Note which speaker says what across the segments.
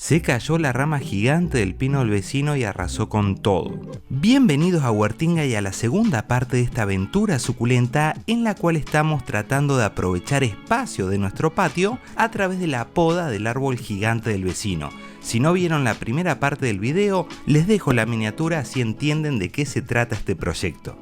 Speaker 1: Se cayó la rama gigante del pino del vecino y arrasó con todo. Bienvenidos a Huertinga y a la segunda parte de esta aventura suculenta en la cual estamos tratando de aprovechar espacio de nuestro patio a través de la poda del árbol gigante del vecino. Si no vieron la primera parte del video, les dejo la miniatura así entienden de qué se trata este proyecto.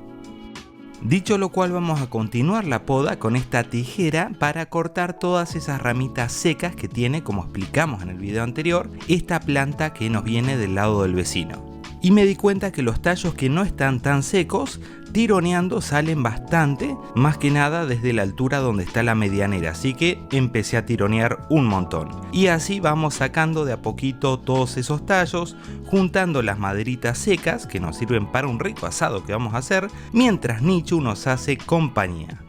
Speaker 1: Dicho lo cual, vamos a continuar la poda con esta tijera para cortar todas esas ramitas secas que tiene, como explicamos en el video anterior, esta planta que nos viene del lado del vecino. Y me di cuenta que los tallos que no están tan secos, tironeando salen bastante, más que nada desde la altura donde está la medianera, así que empecé a tironear un montón. Y así vamos sacando de a poquito todos esos tallos, juntando las maderitas secas que nos sirven para un rico asado que vamos a hacer, mientras Nichu nos hace compañía.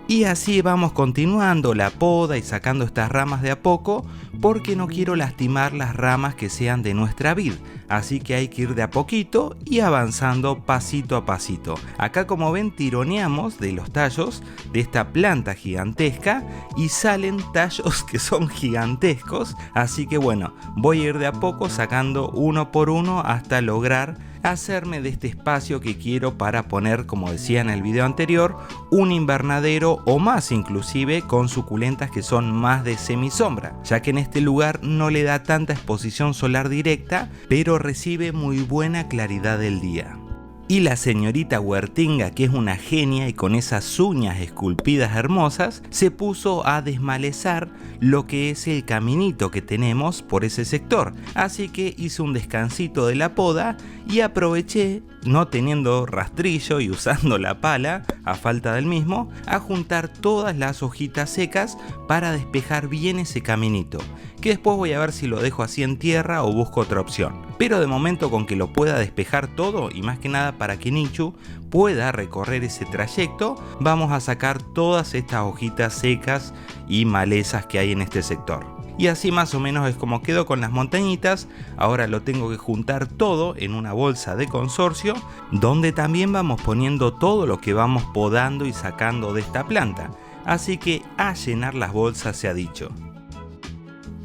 Speaker 1: Y así vamos continuando la poda y sacando estas ramas de a poco, porque no quiero lastimar las ramas que sean de nuestra vid, así que hay que ir de a poquito y avanzando pasito a pasito. Acá, como ven, tironeamos de los tallos de esta planta gigantesca y salen tallos que son gigantescos, así que bueno, voy a ir de a poco sacando uno por uno hasta lograr hacerme de este espacio que quiero para poner, como decía en el video anterior, un invernadero o más, inclusive con suculentas que son más de semisombra, ya que en este lugar no le da tanta exposición solar directa, pero recibe muy buena claridad del día. Y la señorita Huertinga, que es una genia y con esas uñas esculpidas hermosas, se puso a desmalezar lo que es el caminito que tenemos por ese sector. Así que hice un descansito de la poda y aproveché, no teniendo rastrillo y usando la pala, a falta del mismo, a juntar todas las hojitas secas para despejar bien ese caminito, que después voy a ver si lo dejo así en tierra o busco otra opción. Pero de momento, con que lo pueda despejar todo, y más que nada para que Nichu pueda recorrer ese trayecto, vamos a sacar todas estas hojitas secas y malezas que hay en este sector. Y así más o menos es como quedó con las montañitas. Ahora lo tengo que juntar todo en una bolsa de consorcio, donde también vamos poniendo todo lo que vamos podando y sacando de esta planta. Así que a llenar las bolsas se ha dicho.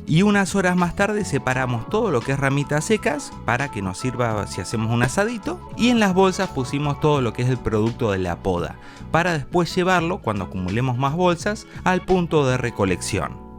Speaker 1: Y unas horas más tarde separamos todo lo que es ramitas secas para que nos sirva si hacemos un asadito, y en las bolsas pusimos todo lo que es el producto de la poda para después llevarlo, cuando acumulemos más bolsas, al punto de recolección.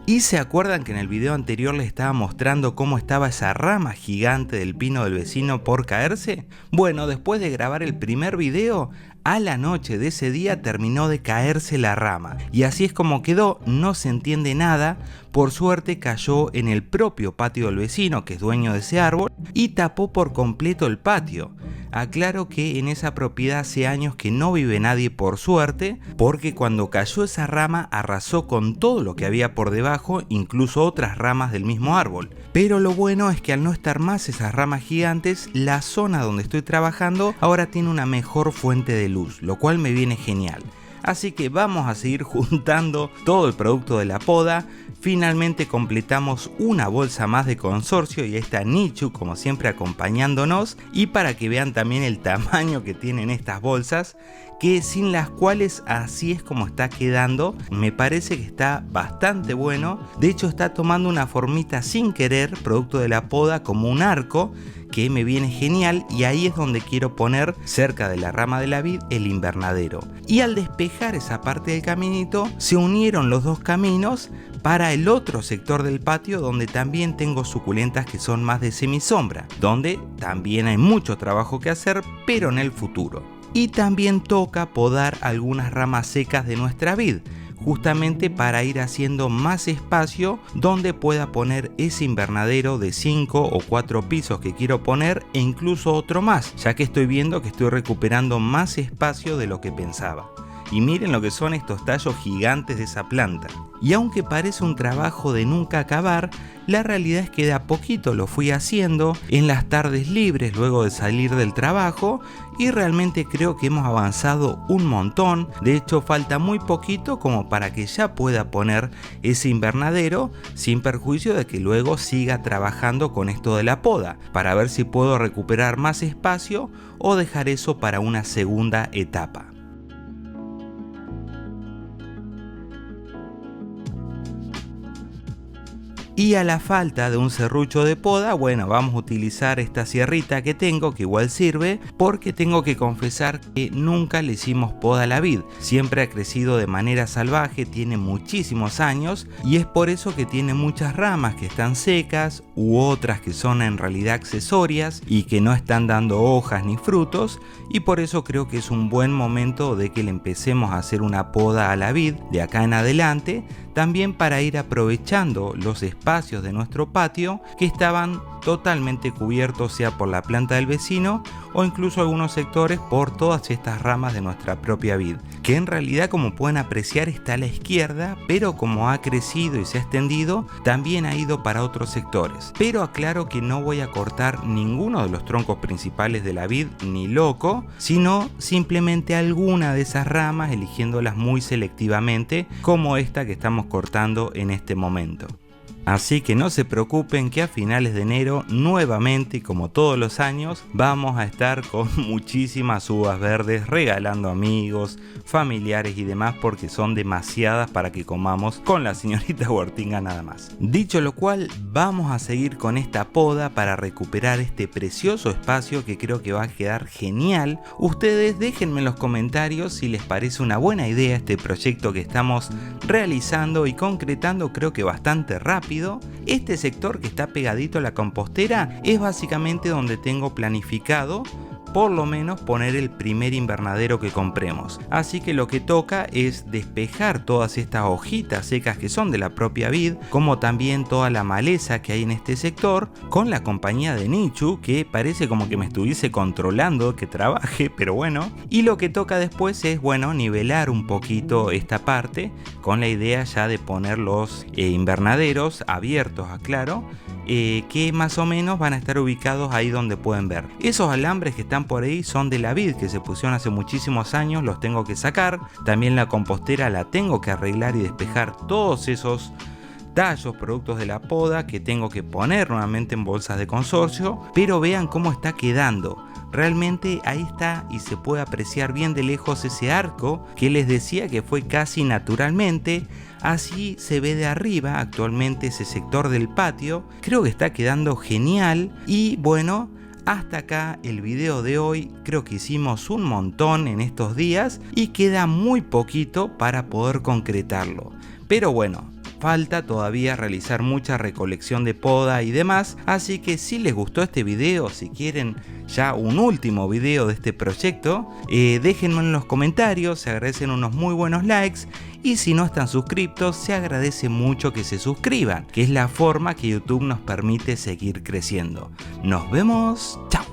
Speaker 1: ¿Y se acuerdan que en el video anterior les estaba mostrando cómo estaba esa rama gigante del pino del vecino por caerse? Bueno, después de grabar el primer video, a la noche de ese día terminó de caerse la rama. Y así es como quedó, no se entiende nada. Por suerte cayó en el propio patio del vecino, que es dueño de ese árbol, y tapó por completo el patio. Aclaro que en esa propiedad hace años que no vive nadie, por suerte, porque cuando cayó esa rama arrasó con todo lo que había por debajo, incluso otras ramas del mismo árbol. Pero lo bueno es que al no estar más esas ramas gigantes, la zona donde estoy trabajando ahora tiene una mejor fuente de luz, lo cual me viene genial. Así que vamos a seguir juntando todo el producto de la poda. Finalmente completamos una bolsa más de consorcio y está Nichu como siempre acompañándonos, y para que vean también el tamaño que tienen estas bolsas, que sin las cuales así es como está quedando, me parece que está bastante bueno. De hecho está tomando una formita sin querer, producto de la poda, como un arco, que me viene genial, y ahí es donde quiero poner, cerca de la rama de la vid, el invernadero. Y al despejar esa parte del caminito, se unieron los dos caminos para el otro sector del patio, donde también tengo suculentas que son más de semisombra, donde también hay mucho trabajo que hacer, pero en el futuro. Y también toca podar algunas ramas secas de nuestra vid, justamente para ir haciendo más espacio donde pueda poner ese invernadero de 5 o 4 pisos que quiero poner, e incluso otro más, ya que estoy viendo que estoy recuperando más espacio de lo que pensaba. Y miren lo que son estos tallos gigantes de esa planta. Y aunque parece un trabajo de nunca acabar, la realidad es que de a poquito lo fui haciendo en las tardes libres luego de salir del trabajo, y realmente creo que hemos avanzado un montón. De hecho falta muy poquito como para que ya pueda poner ese invernadero, sin perjuicio de que luego siga trabajando con esto de la poda, para ver si puedo recuperar más espacio o dejar eso para una segunda etapa. Y a la falta de un serrucho de poda, bueno, vamos a utilizar esta sierrita que tengo, que igual sirve, porque tengo que confesar que nunca le hicimos poda a la vid. Siempre ha crecido de manera salvaje, tiene muchísimos años y es por eso que tiene muchas ramas que están secas u otras que son en realidad accesorias y que no están dando hojas ni frutos, y por eso creo que es un buen momento de que le empecemos a hacer una poda a la vid de acá en adelante, también para ir aprovechando los espacios de nuestro patio que estaban totalmente cubiertos, sea por la planta del vecino o incluso algunos sectores por todas estas ramas de nuestra propia vid, que en realidad, como pueden apreciar, está a la izquierda, pero como ha crecido y se ha extendido, también ha ido para otros sectores. Pero aclaro que no voy a cortar ninguno de los troncos principales de la vid ni loco, sino simplemente alguna de esas ramas, eligiéndolas muy selectivamente, como esta que estamos cortando en este momento. Así que no se preocupen que a finales de enero nuevamente, como todos los años, vamos a estar con muchísimas uvas verdes regalando a amigos, familiares y demás, porque son demasiadas para que comamos con la señorita Huertinga nada más. Dicho lo cual, vamos a seguir con esta poda para recuperar este precioso espacio que creo que va a quedar genial. Ustedes déjenme en los comentarios si les parece una buena idea este proyecto que estamos realizando y concretando, creo que bastante rápido. Este sector que está pegadito a la compostera es básicamente donde tengo planificado por lo menos poner el primer invernadero que compremos. Así que lo que toca es despejar todas estas hojitas secas que son de la propia vid, como también toda la maleza que hay en este sector, con la compañía de Nichu, que parece como que me estuviese controlando que trabaje, pero bueno. Y lo que toca después es, bueno, nivelar un poquito esta parte, con la idea ya de poner los invernaderos abiertos, aclaro, que más o menos van a estar ubicados ahí donde pueden ver. Esos alambres que están por ahí son de la vid, que se pusieron hace muchísimos años, los tengo que sacar. También la compostera la tengo que arreglar y despejar todos esos tallos productos de la poda que tengo que poner nuevamente en bolsas de consorcio, pero vean cómo está quedando. Realmente ahí está y se puede apreciar bien de lejos ese arco que les decía que fue casi naturalmente. Así se ve de arriba actualmente ese sector del patio. Creo que está quedando genial y bueno, hasta acá el video de hoy. Creo que hicimos un montón en estos días y queda muy poquito para poder concretarlo. Pero bueno, falta todavía realizar mucha recolección de poda y demás, así que si les gustó este video, si quieren ya un último video de este proyecto, déjenme en los comentarios, se agradecen unos muy buenos likes, y si no están suscriptos, se agradece mucho que se suscriban, que es la forma que YouTube nos permite seguir creciendo. Nos vemos, chao.